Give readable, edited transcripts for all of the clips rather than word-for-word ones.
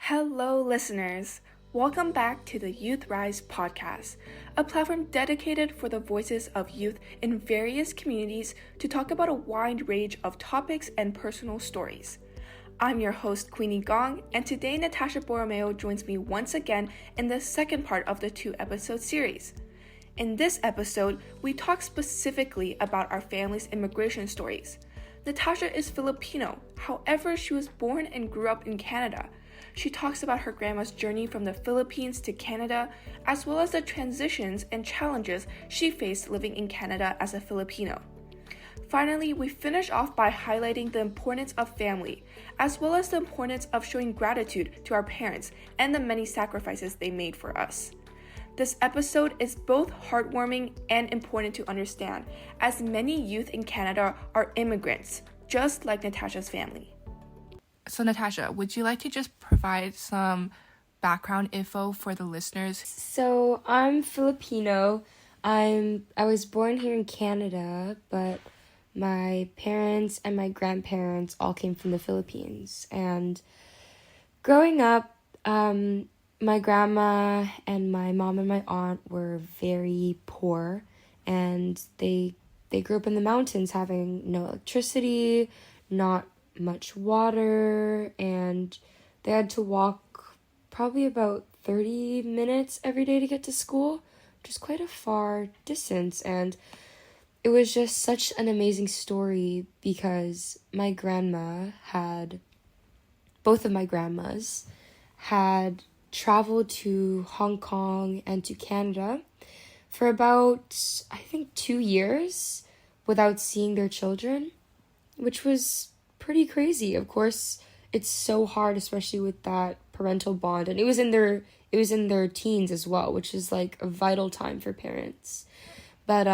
Hello, listeners. Welcome back to the Youth Rise podcast, a platform dedicated for the voices of youth in various communities to talk about a wide range of topics and personal stories. I'm your host, Queenie Gong, and today Natascha Borromeo joins me once again in the second part of the 2-episode series. In this episode, we talk specifically about our family's immigration stories. Natascha is Filipino, however, she was born and grew up in Canada. She talks about her grandma's journey from the Philippines to Canada, as well as the transitions and challenges she faced living in Canada as a Filipino. Finally, we finish off by highlighting the importance of family, as well as the importance of showing gratitude to our parents and the many sacrifices they made for us. This episode is both heartwarming and important to understand, as many youth in Canada are immigrants, just like Natascha's family. So Natascha, would you like to just provide some background info for the listeners? So I'm Filipino. I was born here in Canada, but my parents and my grandparents all came from the Philippines. And growing up, my grandma and my mom and my aunt were very poor, and they grew up in the mountains having no electricity, not much water, and they had to walk probably about 30 minutes every day to get to school, which is quite a far distance. And it was just such an amazing story because both of my grandmas had traveled to Hong Kong and to Canada for about, I think, 2 years without seeing their children, which was pretty crazy. Of course, it's so hard, especially with that parental bond, and it was in their teens as well, which is like a vital time for parents. But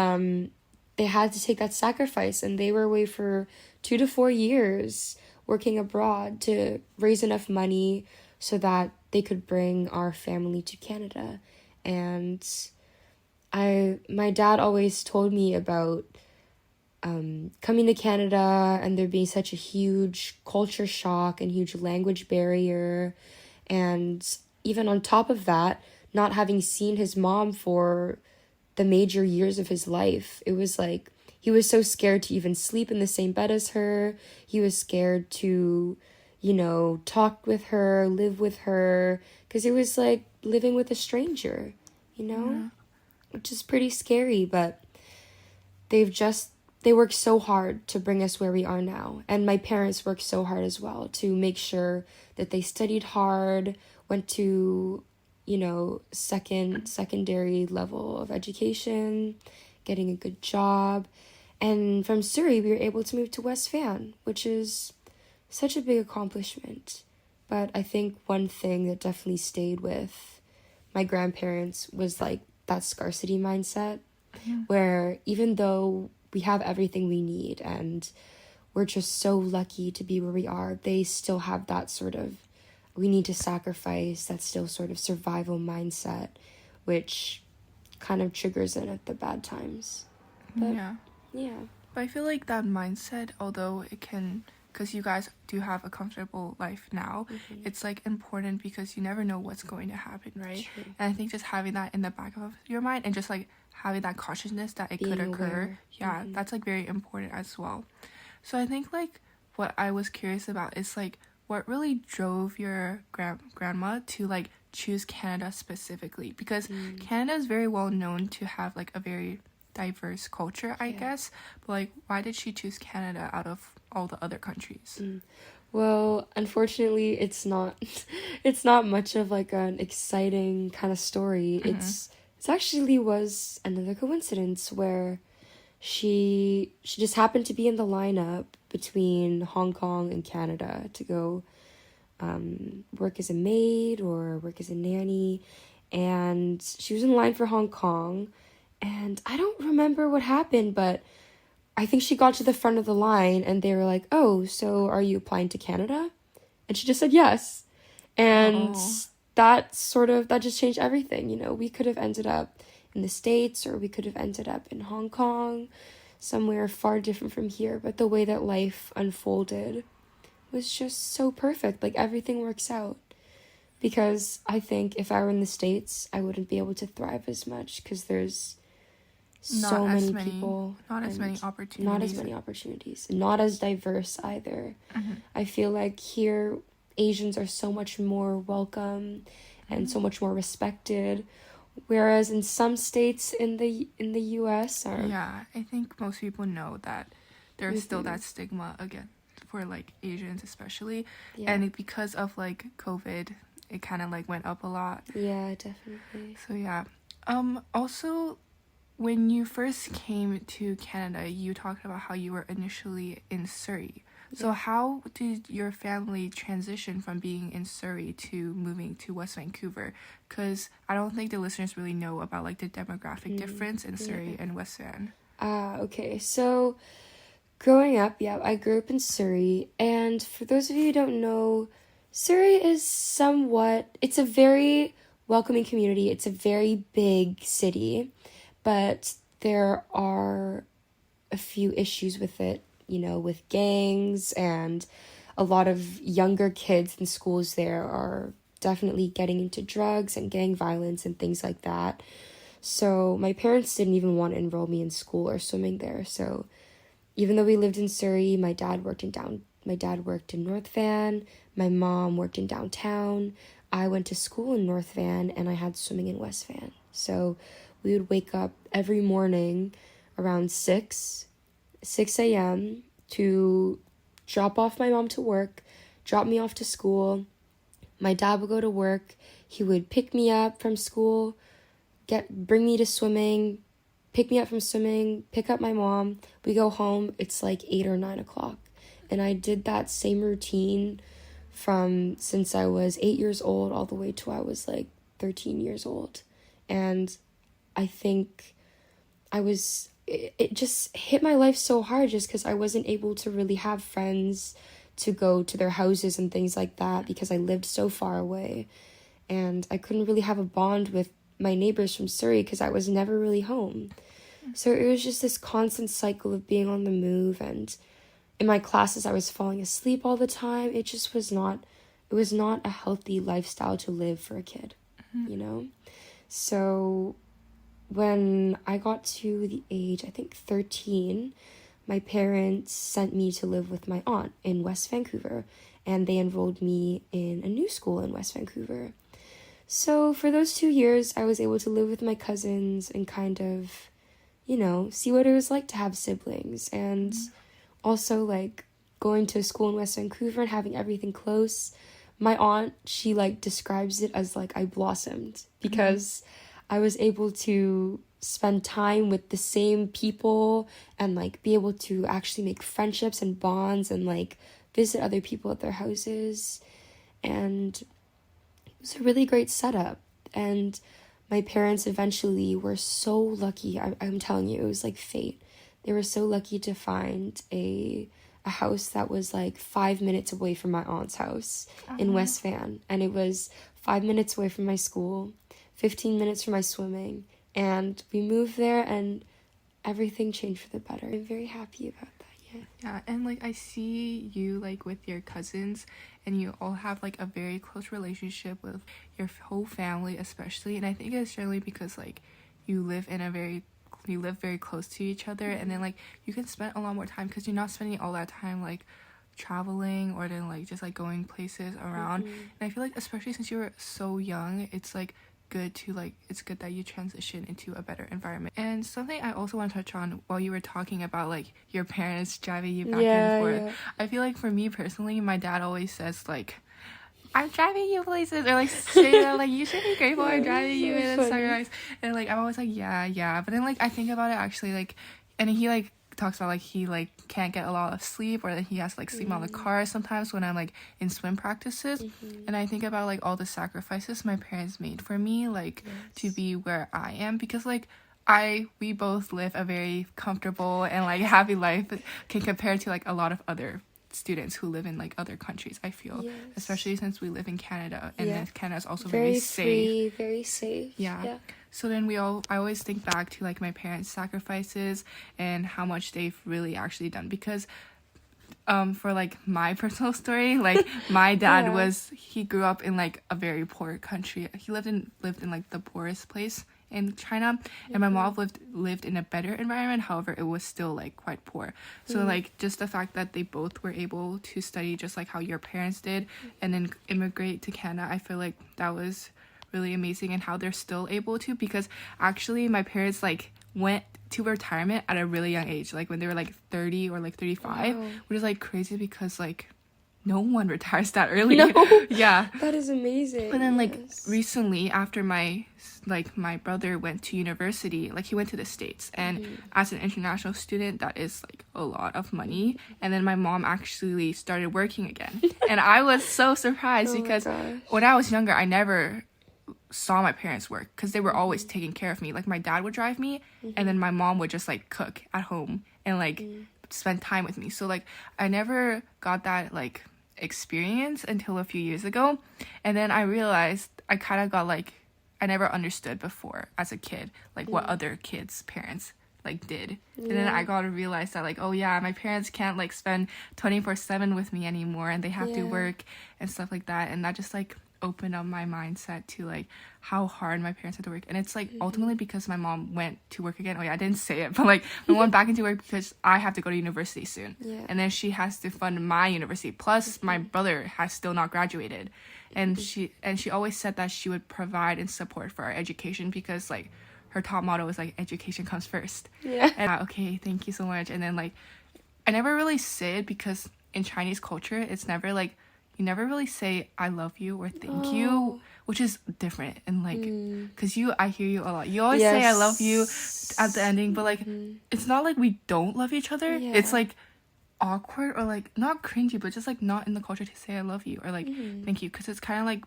they had to take that sacrifice, and they were away for 2 to 4 years working abroad to raise enough money so that they could bring our family to Canada. And my dad always told me about coming to Canada and there being such a huge culture shock and huge language barrier. And even on top of that, not having seen his mom for the major years of his life. It was like he was so scared to even sleep in the same bed as her. He was scared to, talk with her, live with her, because it was like living with a stranger, Yeah. Which is pretty scary. But they worked so hard to bring us where we are now. And my parents worked so hard as well to make sure that they studied hard, went to, secondary level of education, getting a good job. And from Surrey, we were able to move to West Van, which is such a big accomplishment. But I think one thing that definitely stayed with my grandparents was like that scarcity mindset, where even though we have everything we need and we're just so lucky to be where we are, they still have that sort of, we need to sacrifice, that still sort of survival mindset, which kind of triggers in at the bad times. But, yeah. But I feel like that mindset, although it can, because you guys do have a comfortable life now, it's like important because you never know what's going to happen, right? True. And I think just having that in the back of your mind and just like having that consciousness that it could occur, that's like very important as well. So I think like what I was curious about is like what really drove your grandma to like choose Canada specifically, because Canada is very well known to have like a very diverse culture, I guess, but like why did she choose Canada out of all the other countries? Well, unfortunately, it's not much of like an exciting kind of story. It's actually was another coincidence where she just happened to be in the lineup between Hong Kong and Canada to go work as a maid or work as a nanny, and she was in line for Hong Kong, and I don't remember what happened, but I think she got to the front of the line and they were like, "Oh, so are you applying to Canada?" And she just said yes. And that just changed everything. We could have ended up in the States, or we could have ended up in Hong Kong, somewhere far different from here. But the way that life unfolded was just so perfect. Like, everything works out. because I think if I were in the States, I wouldn't be able to thrive as much because there's so many people. Not as many opportunities. Not as many opportunities. Not as diverse either. Mm-hmm. I feel like here, Asians are so much more welcome and so much more respected. Whereas in some states in the U.S. are... Yeah, I think most people know that there's still that stigma again for like Asians especially. Yeah. And because of like COVID, it kind of like went up a lot. Yeah, definitely. So yeah. Also, when you first came to Canada, you talked about how you were initially in Surrey. So how did your family transition from being in Surrey to moving to West Vancouver? Because I don't think the listeners really know about like the demographic difference in Surrey and West Van. Okay. So growing up, I grew up in Surrey. And for those of you who don't know, Surrey is it's a very welcoming community. It's a very big city, but there are a few issues with it. With gangs, and a lot of younger kids in schools there are definitely getting into drugs and gang violence and things like that. So my parents didn't even want to enroll me in school or swimming there. So even though we lived in Surrey, my dad worked in North Van, my mom worked in downtown. I went to school in North Van, and I had swimming in West Van. So we would wake up every morning around 6 a.m. to drop off my mom to work, drop me off to school. My dad would go to work. He would pick me up from school, bring me to swimming, pick me up from swimming, pick up my mom. We go home. It's like 8 or 9 o'clock. And I did that same routine since I was 8 years old all the way to I was like 13 years old. And I think it just hit my life so hard just because I wasn't able to really have friends to go to their houses and things like that because I lived so far away. And I couldn't really have a bond with my neighbors from Surrey because I was never really home. So it was just this constant cycle of being on the move, and in my classes I was falling asleep all the time. It was not a healthy lifestyle to live for a kid, So when I got to the age, I think 13, my parents sent me to live with my aunt in West Vancouver, and they enrolled me in a new school in West Vancouver. So for those 2 years, I was able to live with my cousins and kind of, see what it was like to have siblings, and also like going to school in West Vancouver and having everything close. My aunt, she like describes it as like I blossomed because I was able to spend time with the same people and like be able to actually make friendships and bonds and like visit other people at their houses. And it was a really great setup. And my parents eventually were so lucky. I'm telling you, it was like fate. They were so lucky to find a house that was like 5 minutes away from my aunt's house in West Van. And it was 5 minutes away from my school, 15 minutes from my swimming. And we moved there and everything changed for the better. I'm very happy about that. Yeah, and like I see you like with your cousins, and you all have like a very close relationship with your whole family especially. And I think it's generally because like you live very close to each other, and then like you can spend a lot more time because you're not spending all that time like traveling or then like just like going places around. And I feel like especially since you were so young, it's like it's good that you transition into a better environment. And something I also want to touch on while you were talking about like your parents driving you back and forth. I feel like for me personally, my dad always says like, I'm driving you places, or like say like you should be grateful I'm driving you in the sunrise. And like I'm always like yeah, but then like I think about it actually, like, and he like talks about like he like can't get a lot of sleep, or that he has to like sleep on the car sometimes when I'm like in swim practices. And I think about like all the sacrifices my parents made for me, like to be where I am, because like we both live a very comfortable and like happy life can compare to like a lot of other students who live in like other countries, I feel. Especially since we live in Canada, and then Canada is also very safe. Very safe. Yeah. So then I always think back to like my parents' sacrifices and how much they've really actually done, because for like my personal story, like my dad Yeah. he grew up in like a very poor country. He lived in like the poorest place in China, and my mom lived in a better environment. However, it was still like quite poor. So like just the fact that they both were able to study just like how your parents did, and then immigrate to Canada, I feel like that was really amazing, and how they're still able to, because actually my parents like went to retirement at a really young age, like when they were like 30 or like 35. Wow. Which is like crazy because like no one retires that early. No. Yeah. That is amazing. But then like Yes. recently, after my brother went to university, like he went to the States, and as an international student, that is like a lot of money. And then my mom actually started working again, and I was so surprised Oh my because gosh. when I was younger, I never saw my parents work because they were always taking care of me. Like my dad would drive me, and then my mom would just like cook at home and like spend time with me. So like I never got that like experience until a few years ago, and then I realized I kind of got like, I never understood before as a kid like what other kids' parents like did. And then I got to realize that like, oh yeah, my parents can't like spend 24/7 with me anymore, and they have to Yeah. work and stuff like that. And that just like opened up my mindset to like how hard my parents had to work. And it's like ultimately because my mom went to work again. Oh yeah, I didn't say it, but like my mom went back into work because I have to go to university soon. Yeah. And then she has to fund my university, plus my brother has still not graduated. And she always said that she would provide and support for our education, because like her top motto is like education comes first. Yeah. And okay, thank you so much. And then like I never really say it because in Chinese culture it's never like, you never really say I love you or thank you, which is different. And like because I hear you a lot, you always say I love you at the ending, but like it's not like we don't love each other. Yeah. It's like awkward, or like not cringy, but just like not in the culture to say I love you or like thank you, because it's kind of like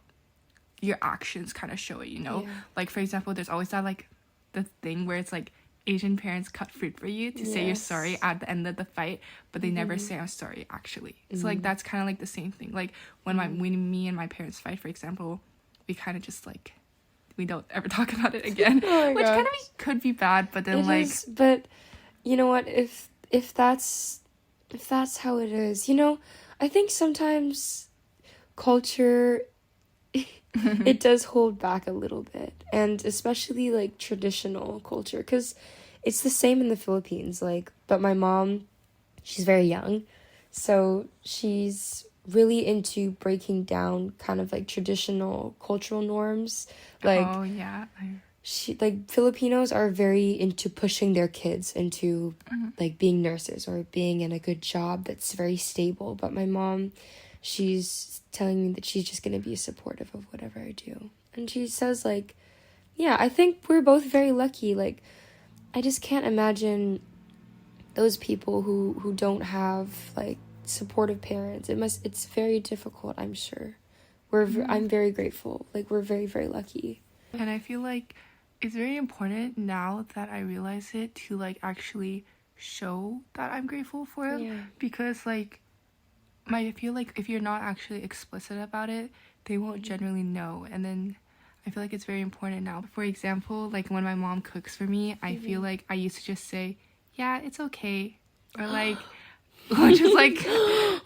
your actions kind of show it, you know. Yeah. Like for example, there's always that like the thing where it's like Asian parents cut fruit for you to say you're sorry at the end of the fight, but they never say I'm sorry actually. So like that's kind of like the same thing. Like when me and my parents fight, for example, we kind of just like, we don't ever talk about it again. Oh my which gosh. kind of could be bad, but then It like is, but you know what, if that's how it is, you know, I think sometimes culture it does hold back a little bit, and especially like traditional culture, because it's the same in the Philippines, like, but my mom, she's very young, so she's really into breaking down kind of like traditional cultural norms, like oh yeah, Filipinos are very into pushing their kids into like being nurses or being in a good job that's very stable. But my mom, she's telling me that she's just going to be supportive of whatever I do. And she says like, yeah, I think we're both very lucky. Like, I just can't imagine those people who don't have like supportive parents. It's very difficult, I'm sure. I'm very grateful. Like, we're very, very lucky. and I feel like it's very important now that I realize it to like actually show that I'm grateful for it. Yeah. Because like I feel like if you're not actually explicit about it, they won't generally know. And then I feel like it's very important now. For example, like when my mom cooks for me, I feel like I used to just say, yeah, it's okay, or like which is like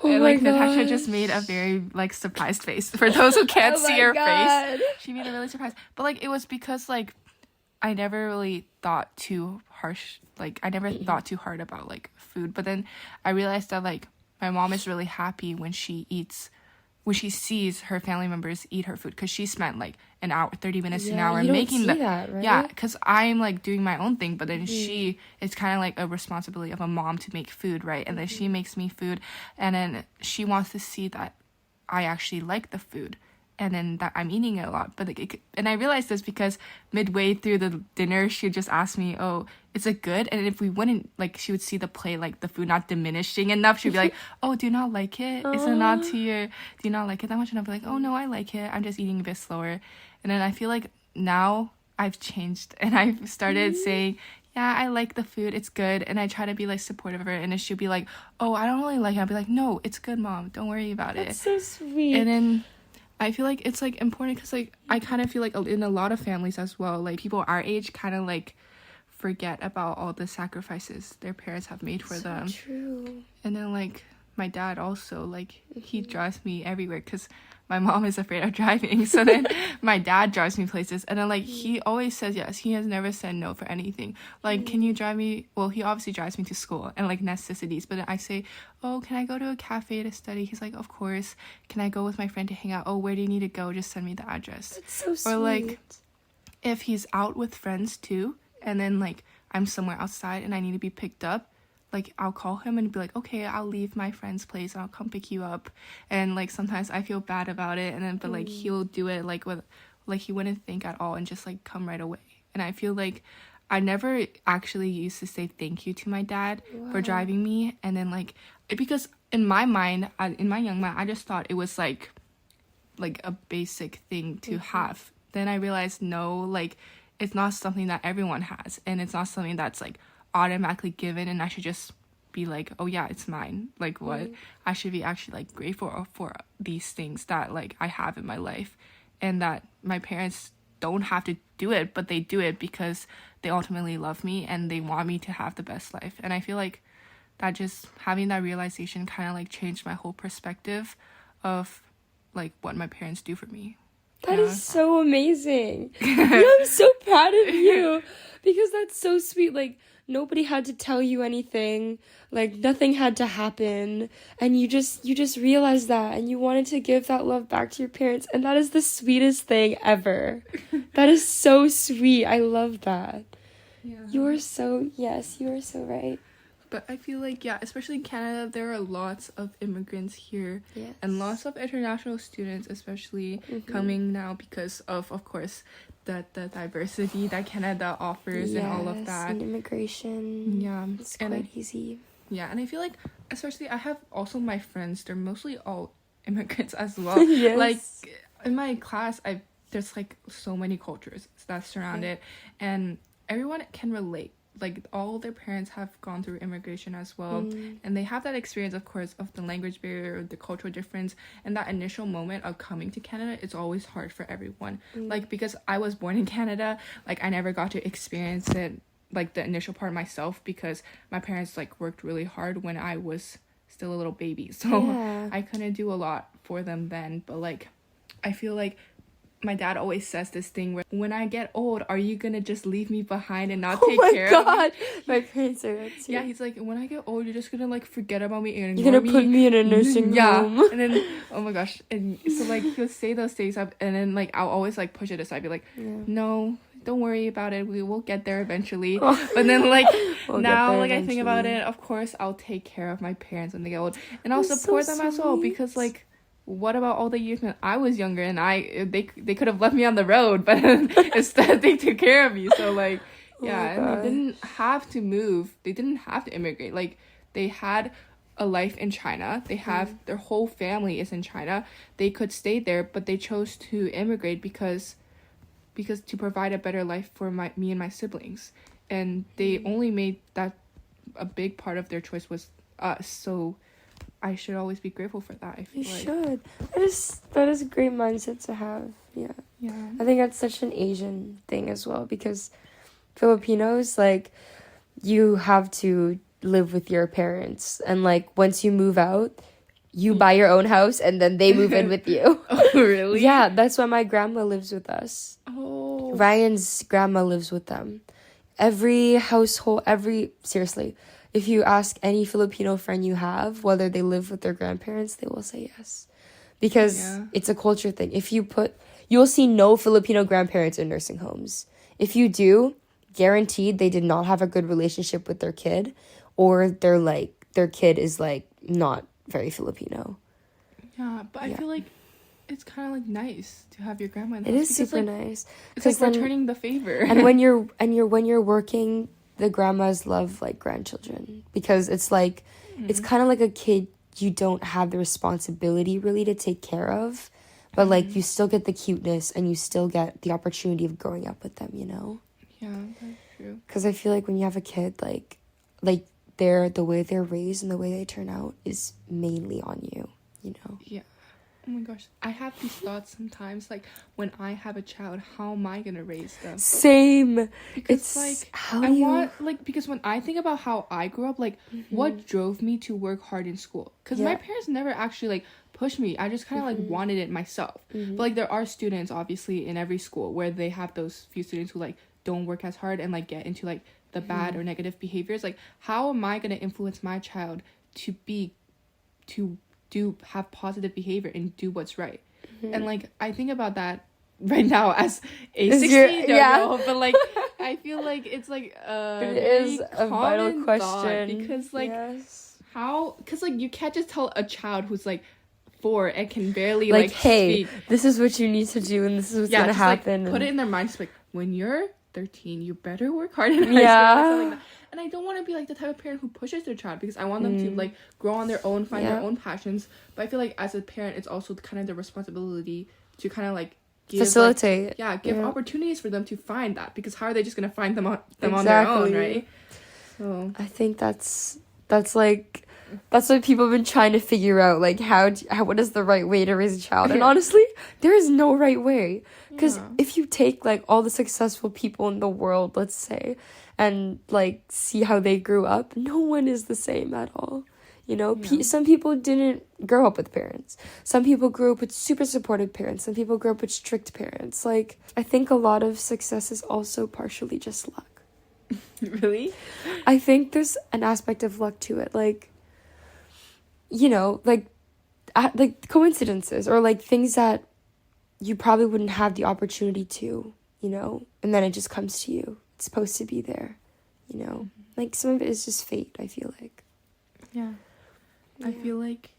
like Natascha just made a very like surprised face. For those who can't see her face, she made a really surprised. But like it was because like I never really thought too harsh, like I never thought too hard about like food. But then I realized that like my mom is really happy when she sees her family members eat her food, because she spent like an hour, 30 minutes, an hour you don't making see that, right? Yeah, because I'm like doing my own thing, but then it's kind of like a responsibility of a mom to make food, right? And then she makes me food, and then she wants to see that I actually like the food, and then that I'm eating it a lot. But like, and I realized this because midway through the dinner, she would just ask me, oh, is it good? And if we wouldn't, like, she would see the plate, like the food not diminishing enough, she'd be like, oh, do you not like it? Is it not do you not like it that much? And I'd be like, oh no, I like it, I'm just eating a bit slower. And then I feel like now I've changed, and I've started saying, yeah, I like the food, it's good. And I try to be like supportive of her, and then she'll be like, oh, I don't really like it. I'll be like, no, it's good, Mom, don't worry about it. That's so sweet. And then I feel like it's like important because like I kind of feel like in a lot of families as well, like people our age kind of like forget about all the sacrifices their parents have made for them. True. And then like my dad also, like, he drives me everywhere because my mom is afraid of driving. So then my dad drives me places, and then, like, he always says yes. He has never said no for anything. Like, can you drive me? Well, he obviously drives me to school and, like, necessities. But then I say, oh, can I go to a cafe to study? He's like, of course. Can I go with my friend to hang out? Oh, where do you need to go? Just send me the address. That's so sweet. Or, like, if he's out with friends, too, and then, like, I'm somewhere outside and I need to be picked up, like, I'll call him and be like, okay, I'll leave my friend's place and I'll come pick you up. And, like, sometimes I feel bad about it, and then but like he'll do it like with, like, he wouldn't think at all and just, like, come right away. And I feel like I never actually used to say thank you to my dad for driving me. And then, like, because in my mind, in my young mind, I just thought it was like a basic thing to have. Then I realized, no, like, it's not something that everyone has, and it's not something that's, like, automatically given, and I should just be like, oh yeah, it's mine. Like, what? I should be actually, like, grateful for these things that, like, I have in my life, and that my parents don't have to do it, but they do it because they ultimately love me and they want me to have the best life. And I feel like that, just having that realization kind of, like, changed my whole perspective of, like, what my parents do for me. That is so amazing. I'm so proud of you, because that's so sweet. Like, nobody had to tell you anything, like, nothing had to happen, and you just realized that, and you wanted to give that love back to your parents, and that is the sweetest thing ever. That is so sweet. I love that. You are so right. But I feel like, yeah, especially in Canada, there are lots of immigrants here, and lots of international students, especially coming now because of course, the diversity that Canada offers and all of that. And immigration. Yeah, it's quite easy. Yeah, and I feel like, especially, I have also my friends, they're mostly all immigrants as well. Like, in my class, there's, like, so many cultures that surround it, and everyone can relate. Like, all their parents have gone through immigration as well, and they have that experience, of course, of the language barrier, the cultural difference, and that initial moment of coming to Canada. It's always hard for everyone. Like, because I was born in Canada, like, I never got to experience it, like, the initial part myself, because my parents, like, worked really hard when I was still a little baby, so I couldn't do a lot for them then. But, like, I feel like my dad always says this thing where, when I get old, are you gonna just leave me behind and not take care of me? Oh my god, my parents are that too. Yeah, he's like, when I get old, you're just gonna, like, forget about me and you're gonna put me in a nursing home. And then, oh my gosh, and so, like, he'll say those things up, and then, like, I'll always, like, push it aside, be like, no, don't worry about it, we will get there eventually. But then, like, now, like, I think about it, of course I'll take care of my parents when they get old, and I'll support them as well, because, like, what about all the years when I was younger and they could have left me on the road, but instead they took care of me. So, like, and they didn't have to move. They didn't have to immigrate. Like, they had a life in China. They have their whole family is in China. They could stay there, but they chose to immigrate because to provide a better life for me and my siblings. And they only made that a big part of their choice was us. So I should always be grateful for that. I feel should. That is a great mindset to have. Yeah. I think that's such an Asian thing as well, because Filipinos, like, you have to live with your parents, and, like, once you move out, you buy your own house, and then they move in with you. Oh, really? Yeah, that's why my grandma lives with us. Oh. Ryan's grandma lives with them. Seriously, if you ask any Filipino friend you have whether they live with their grandparents, they will say yes. Because it's a culture thing. You'll see no Filipino grandparents in nursing homes. If you do, guaranteed they did not have a good relationship with their kid, or their kid is, like, not very Filipino. Yeah, but I feel like it's kind of, like, nice to have your grandma in the house. It is super, like, nice. It's like returning the favor. And when you're working, the grandmas love, like, grandchildren, because it's like it's kind of like a kid you don't have the responsibility really to take care of, but like, you still get the cuteness and you still get the opportunity of growing up with them, you know? Yeah, that's true. Because I feel like when you have a kid, like the way they're raised and the way they turn out is mainly on you, you know? Yeah. Oh my gosh, I have these thoughts sometimes, like, when I have a child, how am I gonna raise them? Same. Because, It's like, how I you... want, like, because when I think about how I grew up, like, what drove me to work hard in school? Because my parents never actually, like, pushed me. I just kind of, like, wanted it myself. But, like, there are students, obviously, in every school where they have those few students who, like, don't work as hard and, like, get into, like, the bad or negative behaviors. Like, how am I gonna influence my child to have positive behavior and do what's right? And, like, I think about that right now as a 16-year-old, but, like, I feel like it's, like, it is a vital question, because, like, how, because, like, you can't just tell a child who's, like, 4 and can barely, like, hey, speak, this is what you need to do and this is what's gonna happen, like, put it in their minds, like, when you're 13, you better work hard in high school, or something like that. And I don't want to be, like, the type of parent who pushes their child, because I want them to, like, grow on their own, find their own passions. But I feel like as a parent, it's also kind of the responsibility to kind of, like, facilitate, like, give opportunities for them to find that, because how are they just gonna find them on their own, right? So I think that's what people have been trying to figure out, like, what is the right way to raise a child. And honestly, there is no right way, because if you take, like, all the successful people in the world, let's say, and, like, see how they grew up, no one is the same at all, you know. Some people didn't grow up with parents, some people grew up with super supportive parents, some people grew up with strict parents. Like, I think a lot of success is also partially just luck. Really? I think there's an aspect of luck to it, like, you know, like coincidences, or, like, things that you probably wouldn't have the opportunity to, you know, and then it just comes to you. It's supposed to be there, you know. Like, some of it is just fate, I feel like. Yeah. I feel like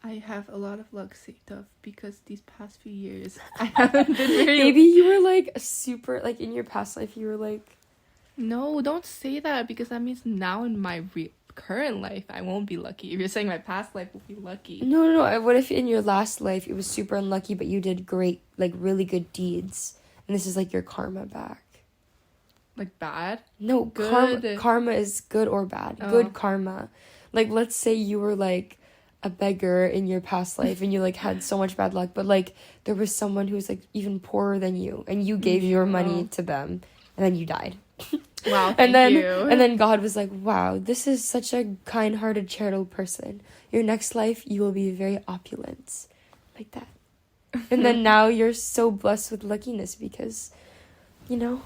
I have a lot of luck saved up, because these past few years I haven't been very... Maybe you were, like, a super, like, in your past life, you were, like... No, don't say that, because that means now in my current life I won't be lucky. If you're saying my past life will be lucky. No. What if in your last life it was super unlucky, but you did great, like, really good deeds, and this is, like, your karma back? Like, bad? No, good. Karma is good or bad. Good karma. Like, let's say you were, like, a beggar in your past life and you, like, had so much bad luck, but, like, there was someone who was, like, even poorer than you, and you gave your money to them, and then you died. Wow, thank you. And then God was like, wow, this is such a kind-hearted, charitable person. Your next life, you will be very opulent. Like that. And then now you're so blessed with luckiness because, you know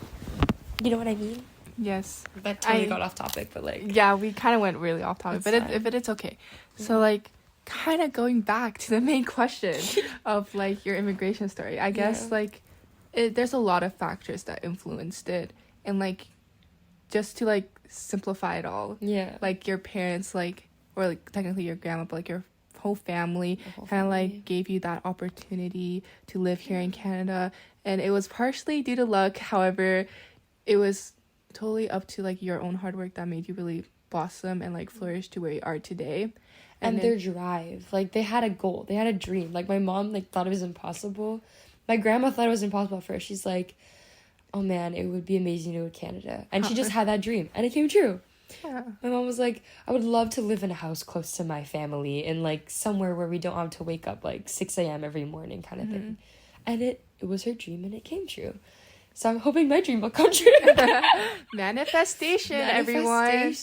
what I mean? Yes. That totally got off topic, but, like... Yeah, we kind of went really off topic, but it's okay. So, like, kind of going back to the main question of, like, your immigration story, I guess, like, there's a lot of factors that influenced it. And, like, just to, like, simplify it all, like, your parents, like, or, like, technically your grandma, but, like, your whole family kind of, like, gave you that opportunity to live here in Canada. And it was partially due to luck. However, it was totally up to, like, your own hard work that made you really blossom and, like, flourish to where you are today. And their drive, like, they had a goal, they had a dream. Like, my mom, like, thought it was impossible. My grandma thought it was impossible at first. She's like, oh man, it would be amazing to go to Canada. And she just had that dream, and it came true. Yeah. My mom was like, I would love to live in a house close to my family, and, like, somewhere where we don't have to wake up, like, 6 a.m. every morning kind of thing. And it was her dream, and it came true. So I'm hoping my dream will come true. Manifestation, everyone.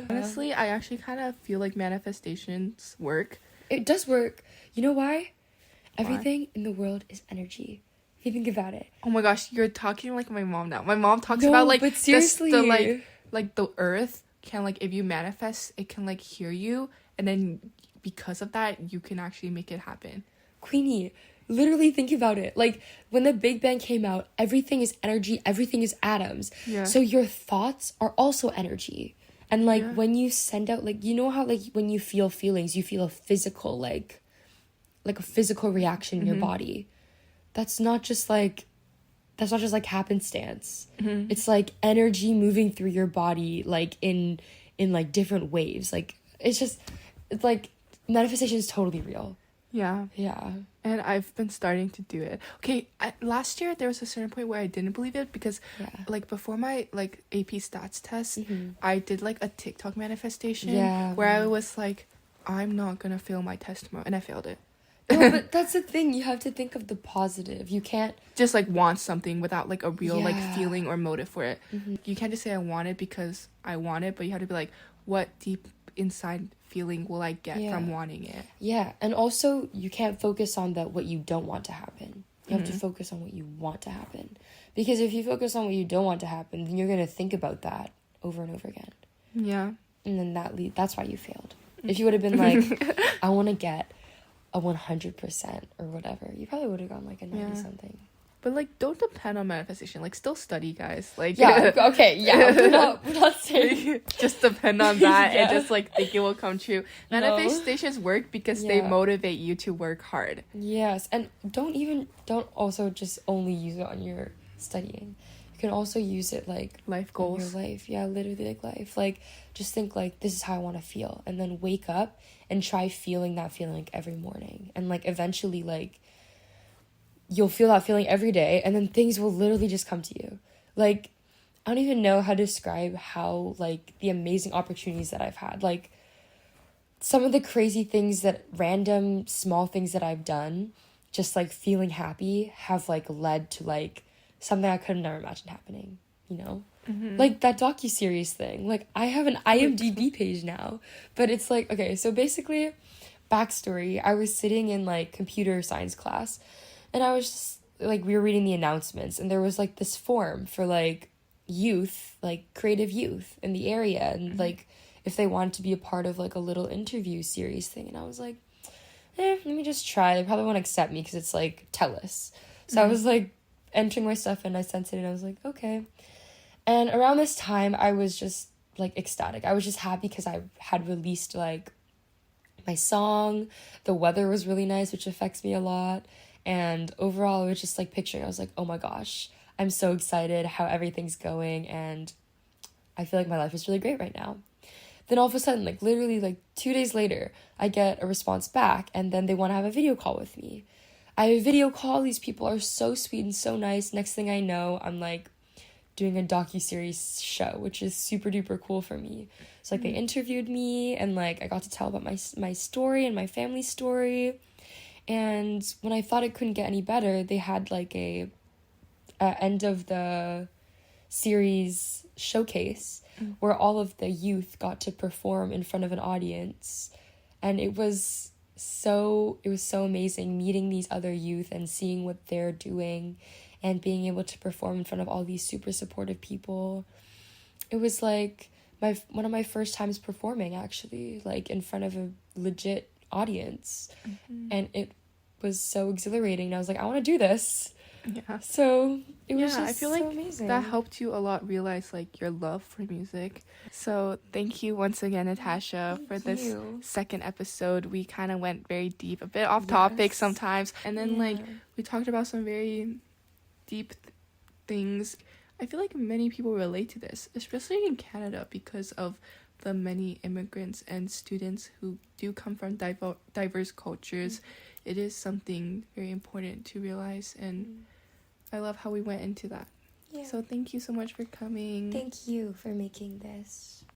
Honestly, I actually kind of feel like manifestations work. It does work. You know why? Everything in the world is energy. If you think about it. Oh my gosh, you're talking like my mom now. My mom talks about, like, but seriously, like the earth can, like, if you manifest, it can, like, hear you, and then because of that, you can actually make it happen. Queenie, literally think about it. Like, when the Big Bang came out, everything is energy, everything is atoms. Yeah. So your thoughts are also energy. And, like, when you send out, like, you know how, like, when you feel feelings, you feel a physical, like a physical reaction in your body. That's not just like happenstance. It's, like, energy moving through your body, like, in like, different waves. Like, it's like, manifestation is totally real. Yeah. And I've been starting to do it. Okay, last year there was a certain point where I didn't believe it because, like, before my, like, AP stats test, I did, like, a TikTok manifestation where I was like, I'm not gonna fail my test tomorrow, and I failed it. No, but that's the thing. You have to think of the positive. You can't just like want something without like a real like Yeah. feeling or motive for it. You can't just say I want it because I want it, but you have to be like, what deep inside feeling will I get from wanting it? Yeah, and also you can't focus on what you don't want to happen. You have to focus on what you want to happen. Because if you focus on what you don't want to happen, then you're going to think about that over and over again. Yeah. And then that's why you failed. If you would have been like, I want to get a 100% or whatever, you probably would have gone like a 90 something. But like, don't depend on manifestation. Like, still study, guys. Like, yeah, okay, yeah. We're not saying just depend on that and just like think it will come true. Manifestations work because they motivate you to work hard. Yes, and don't also just only use it on your studying. You can also use it like life goals. In your life, yeah, literally like life. Like, just think like, this is how I want to feel, and then wake up and try feeling that feeling like every morning, and like eventually like you'll feel that feeling every day, and then things will literally just come to you. Like, I don't even know how to describe how like the amazing opportunities that I've had, like some of the crazy things random small things that I've done, just like feeling happy, have like led to like something I could have never imagined happening, you know? Like that docuseries thing. Like, I have an IMDb page now, but it's like, okay, so basically, backstory, I was sitting in like computer science class, and I was just like, we were reading the announcements, and there was like this form for like youth, like creative youth in the area, and like if they wanted to be a part of like a little interview series thing, and I was like, let me just try. They probably won't accept me because it's like TELUS. So I was like entering my stuff, and I sent it, and I was like, okay. And around this time, I was just like ecstatic. I was just happy because I had released like my song. The weather was really nice, which affects me a lot. And overall, I was just like picturing, I was like, oh my gosh, I'm so excited how everything's going. And I feel like my life is really great right now. Then all of a sudden, like literally like 2 days later, I get a response back, and then they want to have a video call with me. I have a video call. These people are so sweet and so nice. Next thing I know, I'm like doing a docuseries show, which is super duper cool for me. So like they interviewed me, and like I got to tell about my story and my family story. And when I thought it couldn't get any better, they had like a end of the series showcase where all of the youth got to perform in front of an audience, and it was so amazing meeting these other youth and seeing what they're doing and being able to perform in front of all these super supportive people. It was like one of my first times performing, actually, like in front of a legit audience. And it was so exhilarating, and I was like, I want to do this. Yeah. So it was just I feel so like amazing. that helped you a lot realize like your love for music. So thank you once again, Natascha, for this second episode. We kind of went very deep, a bit off topic sometimes, and then like we talked about some very deep things. I feel like many people relate to this, especially in Canada, because of the many immigrants and students who do come from diverse cultures. It is something very important to realize, and I love how we went into that. So thank you so much for coming. Thank you for making this.